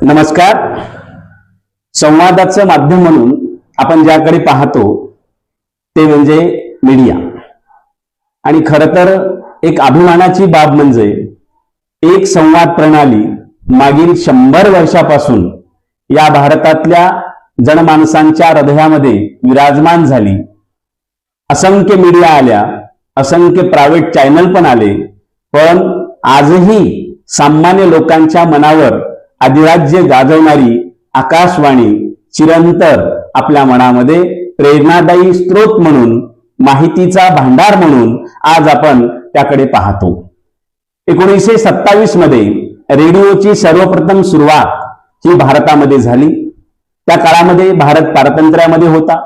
नमस्कार. संवादाचं माध्यम म्हणून आपण ज्याकडे पाहतो ते म्हणजे मीडिया. आणि खरं तर एक अभिमानाची बाब म्हणजे एक संवाद प्रणाली मागील 100 वर्षापासून या भारतातल्या जनमानसांच्या हृदयामध्ये विराजमान झाली. असंख्य मीडिया आल्या, असंख्य प्रायव्हेट चॅनल पण आले, पण आजही सामान्य लोकांच्या मनावर अधिराज्य गाजवणारी आकाशवाणी चिरंतर आपल्या मनामध्ये प्रेरणादायी स्रोत म्हणून, माहितीचा भांडार म्हणून आज आपण त्याकडे पाहतो. 1927 मध्ये रेडिओची सर्वप्रथम सुरुवात ही भारतामध्ये झाली. त्या काळामध्ये भारत पारतंत्र्यामध्ये होता.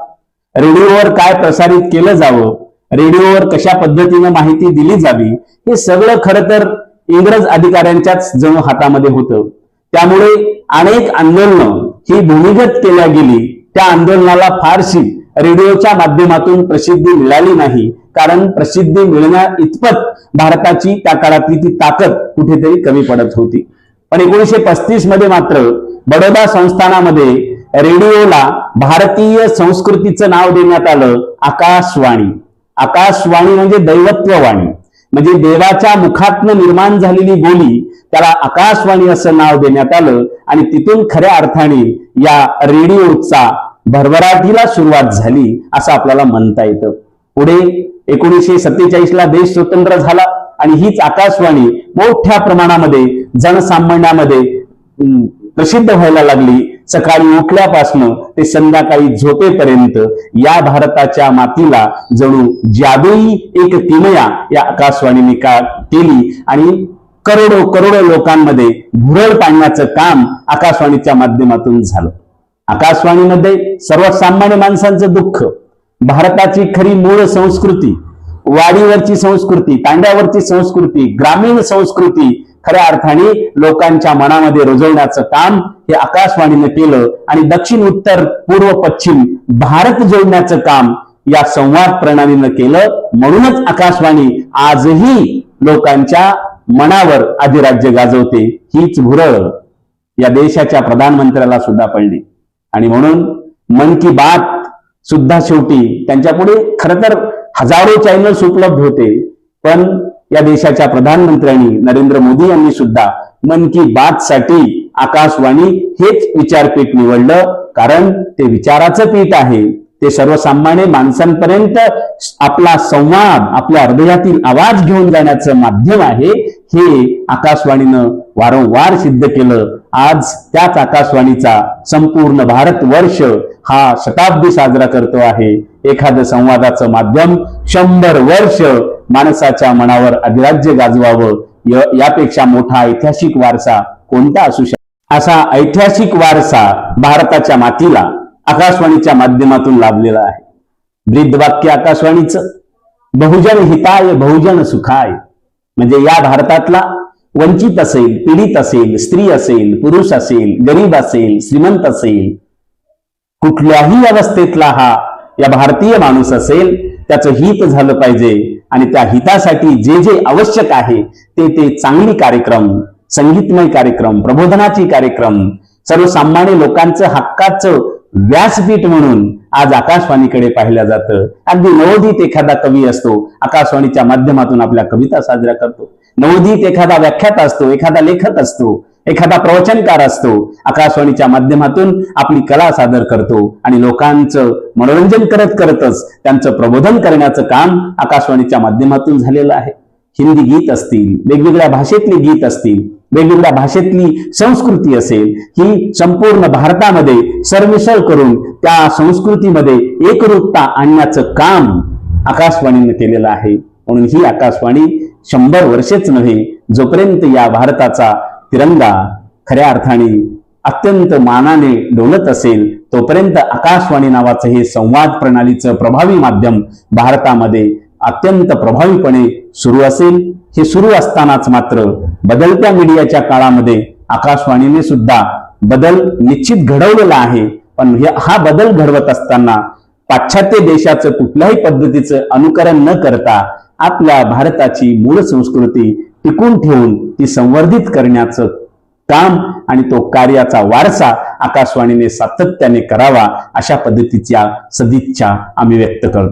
रेडिओवर काय प्रसारित केलं जावं, रेडिओवर कशा पद्धतीने माहिती दिली जावी, हे सगळं खरं तर इंग्रज अधिकाऱ्यांच्याच जणू हातामध्ये होतं. त्यामुळे अनेक आंदोलनं ही भूमिगत केल्या गेली. त्या आंदोलनाला फारशी रेडिओच्या माध्यमातून प्रसिद्धी मिळाली नाही, कारण प्रसिद्धी मिळण्या इतपत भारताची त्या काळातली ती ताकद कुठेतरी कमी पडत होती. पण 1935 मध्ये मात्र बडोदा संस्थानामध्ये रेडिओला भारतीय संस्कृतीचं नाव देण्यात आलं, आकाशवाणी. आकाशवाणी म्हणजे दैवत्ववाणी, म्हणजे देवाच्या मुखातनं निर्माण झालेली बोली, त्याला आकाशवाणी असं नाव देण्यात आलं. आणि तिथून खऱ्या अर्थाने या रेडिओचा भरभराटीला सुरुवात झाली असं आपल्याला म्हणता येतं. पुढे 1947 ला देश स्वतंत्र झाला आणि हीच आकाशवाणी मोठ्या प्रमाणामध्ये जनसामान्यामध्ये प्रसिद्ध व्हायला लागली. सकाळी उठल्यापासून ते संध्याकाळी झोपेपर्यंत या भारताच्या मातीला जणू जादुई एक किमया या आकाशवाणीने केली आणि करोडो करोडो लोकांमध्ये भुरळ पाडण्याचं काम आकाशवाणीच्या माध्यमातून झालं. आकाशवाणीमध्ये सर्वसामान्य माणसांचं दुःख, भारताची खरी मूळ संस्कृती, वाडीवरची संस्कृती, तांड्यावरची संस्कृती, ग्रामीण संस्कृती खऱ्या अर्थाने लोकांच्या मनामध्ये रुजवण्याचं काम हे आकाशवाणीने केलं. आणि दक्षिण, उत्तर, पूर्व, पश्चिम भारत जोडण्याचं काम या संवाद प्रणालीनं केलं. म्हणूनच आकाशवाणी आजही लोकांच्या मनावर अधिराज्य गाजवते. हीच भुरळ या देशाच्या प्रधानमंत्र्याला सुद्धा पडली. आणि म्हणून मन की बात सुद्धा शेवटी त्यांच्यापुढे खरं तर हजारो चॅनल्स उपलब्ध होते, पण या देशाच्या प्रधानमंत्र्यांनी नरेंद्र मोदी यांनी सुद्धा मन की बात साठी आकाशवाणी हेच विचारपीठ निवडलं. कारण ते विचाराचं पीठ आहे, ते सर्वसामान्य माणसांपर्यंत आपला संवाद, आपल्या हृदयातील आवाज घेऊन जाण्याचं माध्यम आहे. हे आकाशवाणीनं वारंवार सिद्ध केलं. आज त्याच आकाशवाणीचा संपूर्ण भारतवर्ष हा शताब्दी साजरा करतो आहे. एखादं संवादाचं माध्यम 100 वर्ष माणसाच्या मनावर अधिराज्य गाजवावं, यापेक्षा मोठा ऐतिहासिक वारसा कोणता असू शकतो? असा ऐतिहासिक वारसा भारताच्या मातीला आकाशवाणीच्या माध्यमातून लाभलेला आहे. ब्रीदवाक्य आकाशवाणीचं बहुजन हिताय बहुजन सुखाय, म्हणजे या भारतातला वंचित असेल, पीडित असेल, स्त्री असेल, पुरुष असेल, गरीब असेल, श्रीमंत असेल, कुठल्याही अवस्थेतला हा या भारतीय माणूस असेल, त्याचं हित झालं पाहिजे. आणि त्या हितासाठी जे जे आवश्यक आहे ते चांगली कार्यक्रम, संगीतमय कार्यक्रम, प्रबोधनाची कार्यक्रम, सर्वसामान्य लोकांचं हक्काचं व्यासपीठ म्हणून आज आकाशवाणीकडे पाहिलं जातं. अगदी नवोदित एखादा कवी असतो, आकाशवाणीच्या माध्यमातून आपल्या कविता साजरा करतो. नवोदित एखादा व्याख्याता असतो, एखादा लेखक असतो, एखादा प्रवचनकार असतो, आकाशवाणीच्या माध्यमातून आपली कला सादर करतो. आणि लोकांचं मनोरंजन करतच त्यांचं प्रबोधन करण्याचं काम आकाशवाणीच्या माध्यमातून झालेलं आहे. हिंदी गीत असतील, वेगवेगळ्या भाषेतली गीत असतील, वेगवेगळ्या भाषेतली संस्कृती असेल, ही संपूर्ण भारतामध्ये सरमिसळ करून त्या संस्कृतीमध्ये एकरूपता आणण्याचं काम आकाशवाणीने केलेलं आहे. म्हणून ही आकाशवाणी 100 वर्षेच नव्हे, जोपर्यंत या भारताचा तिरंगा खऱ्या अर्थाने अत्यंत मानाने डोलत असेल, तोपर्यंत आकाशवाणी नावाचं हे संवाद प्रणालीचं प्रभावी माध्यम भारतामध्ये अत्यंत प्रभावीपणे सुरू असेल. हे सुरू असतानाच मात्र बदलत्या मीडियाच्या काळामध्ये आकाशवाणीने सुद्धा बदल निश्चित घडवलेला आहे. पण हा बदल घडवत असताना पाश्चात्य देशाचं कुठल्याही पद्धतीचं अनुकरण न करता आपल्या भारताची मूळ संस्कृती टिकून ठेवून ती संवर्धित करण्याचं काम आणि तो कार्याचा वारसा आकाशवाणीने सातत्याने करावा अशा पद्धतीच्या सदिच्छा आम्ही व्यक्त करतो.